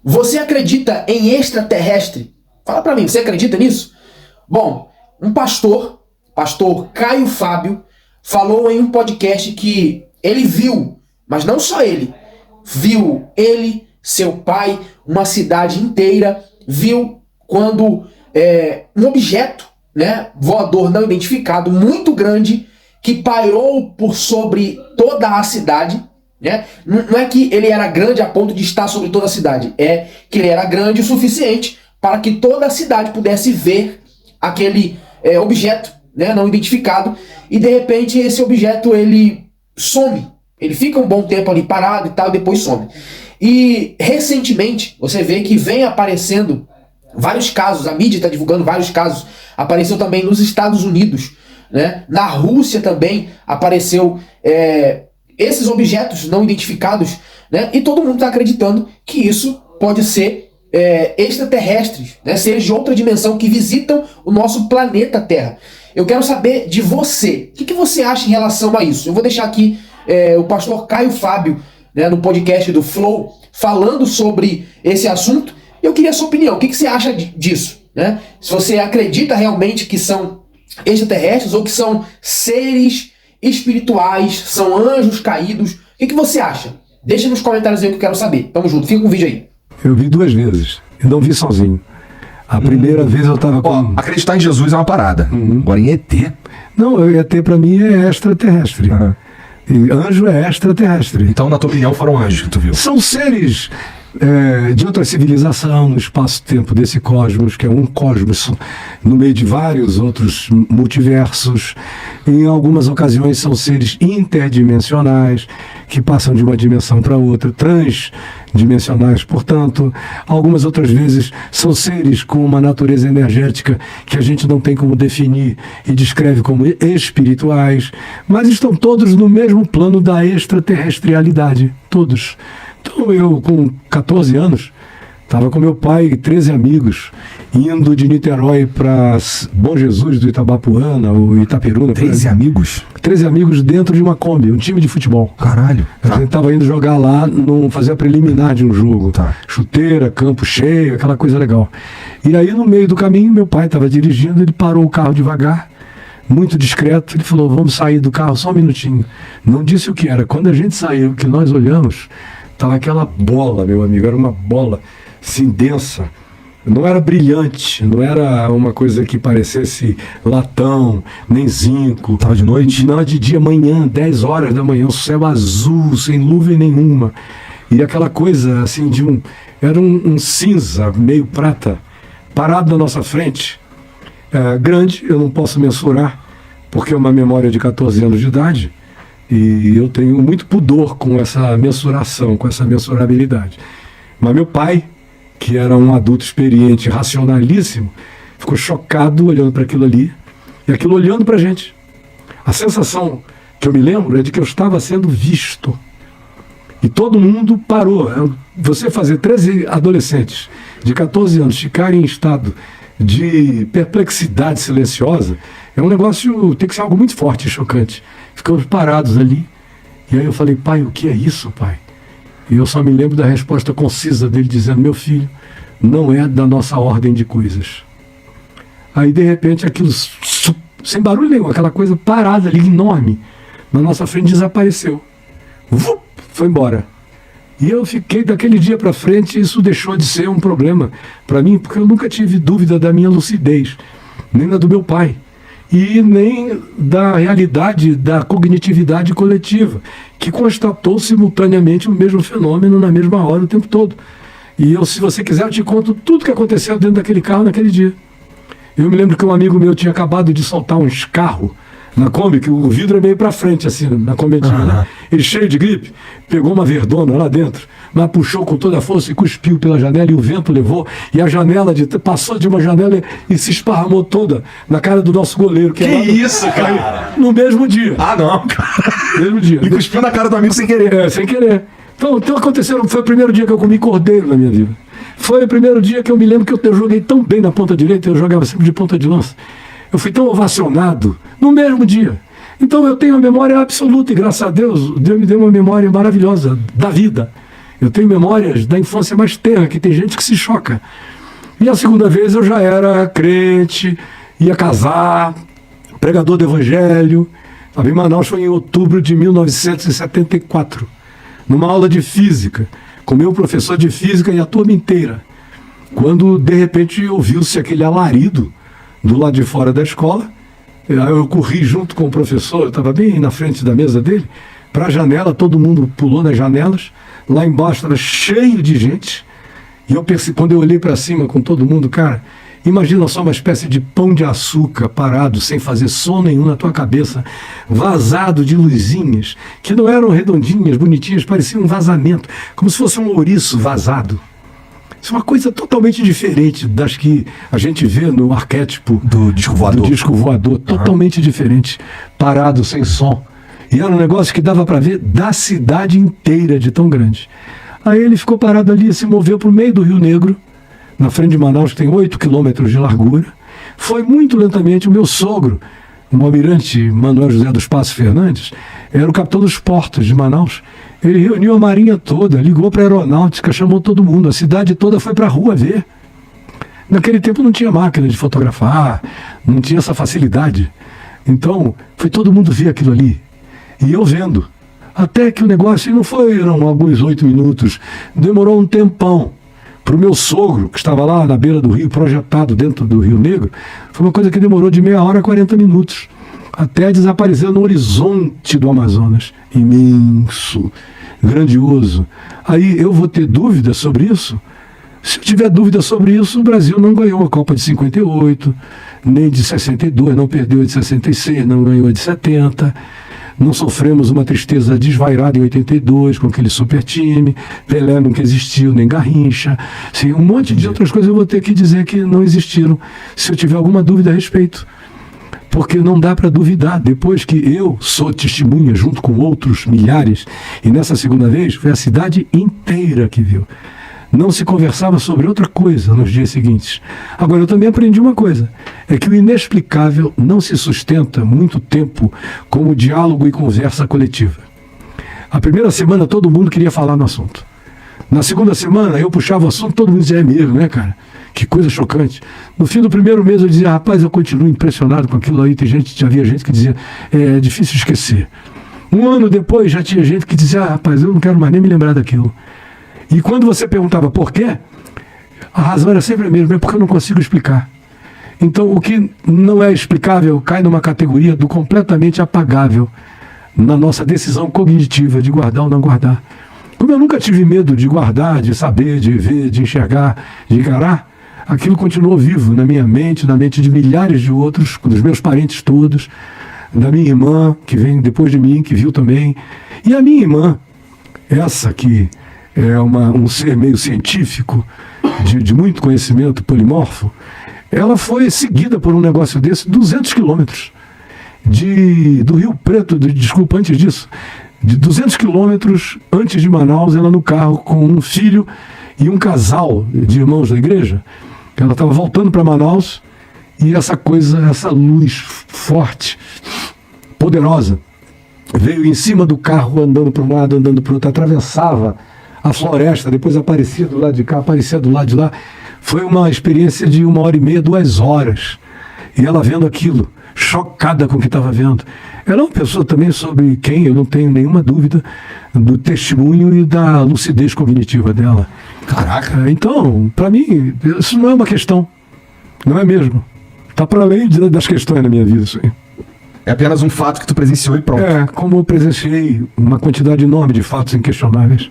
Você acredita em extraterrestre? Fala pra mim, você acredita nisso? Bom, um pastor Caio Fábio, falou em um podcast que ele viu, mas não só ele, viu ele, seu pai, uma cidade inteira, viu quando um objeto, né, voador não identificado, muito grande, que pairou por sobre toda a cidade, né? Não é que ele era grande a ponto de estar sobre toda a cidade, é que ele era grande o suficiente para que toda a cidade pudesse ver aquele objeto, né, não identificado, e de repente esse objeto ele some, ele fica um bom tempo ali parado e tal, e depois some. E recentemente você vê que vem aparecendo vários casos, a mídia está divulgando vários casos, apareceu também nos Estados Unidos, né? Na Rússia também apareceu esses objetos não identificados, né? E todo mundo está acreditando que isso pode ser extraterrestres, né? Seres de outra dimensão que visitam o nosso planeta Terra. Eu quero saber de você, o que você acha em relação a isso? Eu vou deixar aqui o pastor Caio Fábio, né, no podcast do Flow, falando sobre esse assunto. Eu queria a sua opinião, o que você acha disso? Né? Se você acredita realmente que são extraterrestres ou que são seres espirituais, são anjos caídos, o que você acha? Deixa nos comentários aí que eu quero saber. Tamo junto, fica com o vídeo aí. Eu vi 2 vezes, eu não vi sozinho. A primeira vez eu tava com... Acreditar em Jesus é uma parada. Agora em ET... Não, ET pra mim é extraterrestre. E anjo é extraterrestre. Então, na tua opinião, foram anjos que tu viu? São seres de outra civilização, no espaço-tempo desse cosmos, que é um cosmos no meio de vários outros multiversos. Em algumas ocasiões são seres interdimensionais, que passam de uma dimensão para outra, transdimensionais, portanto. Algumas outras vezes são seres com uma natureza energética que a gente não tem como definir e descreve como espirituais, mas estão todos no mesmo plano da extraterrestrialidade, todos. Então eu, com 14 anos, estava com meu pai e 13 amigos, indo de Niterói para Bom Jesus do Itabapuana, ou Itaperuna. 13 amigos? 13 amigos dentro de uma Kombi, um time de futebol. Caralho. A gente estava indo jogar lá, fazer a preliminar de um jogo. Chuteira, campo cheio, aquela coisa legal. E aí, no meio do caminho, meu pai estava dirigindo, ele parou o carro devagar, muito discreto, ele falou, vamos sair do carro só um minutinho. Não disse o que era. Quando a gente saiu, que nós olhamos, estava aquela bola, meu amigo, era uma bola assim, densa, não era brilhante, não era uma coisa que parecesse latão, nem zinco. Estava de noite? Não, de dia, manhã, 10 horas da manhã, o céu azul, sem nuvem nenhuma, e aquela coisa assim era um cinza, meio prata, parado na nossa frente, grande, eu não posso mensurar, porque é uma memória de 14 anos de idade, e eu tenho muito pudor com essa mensuração, com essa mensurabilidade. Mas meu pai, que era um adulto experiente, racionalíssimo, ficou chocado olhando para aquilo ali, e aquilo olhando para a gente. A sensação que eu me lembro é de que eu estava sendo visto. E todo mundo parou. Você fazer 13 adolescentes de 14 anos ficarem em estado de perplexidade silenciosa é um negócio, tem que ser algo muito forte e chocante. Ficamos parados ali, e aí eu falei, pai, o que é isso, pai? E eu só me lembro da resposta concisa dele dizendo, meu filho, não é da nossa ordem de coisas. Aí de repente aquilo, sem barulho nenhum, aquela coisa parada ali, enorme, na nossa frente desapareceu. Foi embora. E eu fiquei daquele dia para frente, isso deixou de ser um problema para mim, porque eu nunca tive dúvida da minha lucidez, nem da do meu pai, e nem da realidade da cognitividade coletiva, que constatou simultaneamente o mesmo fenômeno na mesma hora o tempo todo. E eu, se você quiser, eu te conto tudo que aconteceu dentro daquele carro naquele dia. Eu me lembro que um amigo meu tinha acabado de soltar um escarro na Kombi, que o vidro é meio para frente, assim, na Kombi, né? Ele cheio de gripe, pegou uma verdona lá dentro, mas puxou com toda a força e cuspiu pela janela, e o vento levou, e a janela passou de uma janela e se esparramou toda na cara do nosso goleiro. Que isso, cara? No mesmo dia. Ah, não, cara. No mesmo dia. E cuspiu na cara do amigo sem querer. Sem querer. Então aconteceu, foi o primeiro dia que eu comi cordeiro na minha vida. Foi o primeiro dia que eu me lembro que eu joguei tão bem na ponta direita, eu jogava sempre de ponta de lança. Eu fui tão ovacionado no mesmo dia. Então eu tenho uma memória absoluta, e graças a Deus, Deus me deu uma memória maravilhosa da vida. Eu tenho memórias da infância mais tenra, que tem gente que se choca. E a segunda vez eu já era crente, ia casar, pregador do evangelho. Em Manaus foi em outubro de 1974, numa aula de física, com meu professor de física e a turma inteira, quando de repente ouviu-se aquele alarido do lado de fora da escola. Eu corri junto com o professor, eu estava bem na frente da mesa dele, para a janela, todo mundo pulou nas janelas, lá embaixo estava cheio de gente, e eu percebi, quando eu olhei para cima com todo mundo, cara, imagina só uma espécie de pão de açúcar parado, sem fazer som nenhum na tua cabeça, vazado de luzinhas, que não eram redondinhas, bonitinhas, parecia um vazamento, como se fosse um ouriço vazado. Isso é uma coisa totalmente diferente das que a gente vê no arquétipo do disco voador. Totalmente diferente, parado, sem som. E era um negócio que dava para ver da cidade inteira, de tão grande. Aí ele ficou parado ali, se moveu para o meio do Rio Negro, na frente de Manaus, que tem 8 quilômetros de largura. Foi muito lentamente. O meu sogro, o almirante Manuel José dos Passos Fernandes, era o capitão dos portos de Manaus. Ele reuniu a marinha toda, ligou para a aeronáutica, chamou todo mundo. A cidade toda foi para a rua ver. Naquele tempo não tinha máquina de fotografar, não tinha essa facilidade. Então, foi todo mundo ver aquilo ali. E eu vendo. Até que o negócio não foram alguns 8 minutos, demorou um tempão. Para o meu sogro, que estava lá na beira do rio, projetado dentro do Rio Negro, foi uma coisa que demorou de meia hora a 40 minutos, até desaparecer no horizonte do Amazonas. Imenso, grandioso. Aí eu vou ter dúvida sobre isso? Se eu tiver dúvida sobre isso, o Brasil não ganhou a Copa de 58, nem de 62, não perdeu a de 66, não ganhou a de 70. Não sofremos uma tristeza desvairada em 82 com aquele super time, Pelé nunca existiu, nem Garrincha. Sim, um monte de outras coisas eu vou ter que dizer que não existiram, se eu tiver alguma dúvida a respeito. Porque não dá para duvidar, depois que eu sou testemunha junto com outros milhares, e nessa segunda vez foi a cidade inteira que viu. Não se conversava sobre outra coisa nos dias seguintes. Agora, eu também aprendi uma coisa, é que o inexplicável não se sustenta muito tempo como diálogo e conversa coletiva. A primeira semana todo mundo queria falar no assunto. Na segunda semana eu puxava o assunto, todo mundo dizia, é mesmo, né, cara? Que coisa chocante. No fim do primeiro mês eu dizia, rapaz, eu continuo impressionado com aquilo aí. Já havia gente que dizia, é difícil esquecer. Um ano depois já tinha gente que dizia, rapaz, eu não quero mais nem me lembrar daquilo. E quando você perguntava por quê, a razão era sempre a mesma, é porque eu não consigo explicar. Então, o que não é explicável cai numa categoria do completamente apagável na nossa decisão cognitiva de guardar ou não guardar. Como eu nunca tive medo de guardar, de saber, de ver, de enxergar, de encarar, aquilo continuou vivo na minha mente, na mente de milhares de outros, dos meus parentes todos, da minha irmã, que vem depois de mim, que viu também. E a minha irmã, essa que é um ser meio científico, de muito conhecimento polimorfo, ela foi seguida por um negócio desse 200 quilômetros do Rio Preto, desculpa, antes disso, de 200 quilômetros antes de Manaus, ela no carro com um filho e um casal de irmãos da igreja. Ela estava voltando para Manaus e essa luz forte, poderosa, veio em cima do carro, andando para um lado, andando para o outro, atravessava a floresta, depois aparecia do lado de cá, aparecia do lado de lá. Foi uma experiência de 1h30, 2 horas. E ela vendo aquilo, chocada com o que estava vendo. Ela é uma pessoa também sobre quem eu não tenho nenhuma dúvida do testemunho e da lucidez cognitiva dela. Caraca! Então, para mim, isso não é uma questão. Não é mesmo. Está para além das questões na minha vida, isso aí. É apenas um fato que tu presenciou e pronto. Como eu presenciei uma quantidade enorme de fatos inquestionáveis.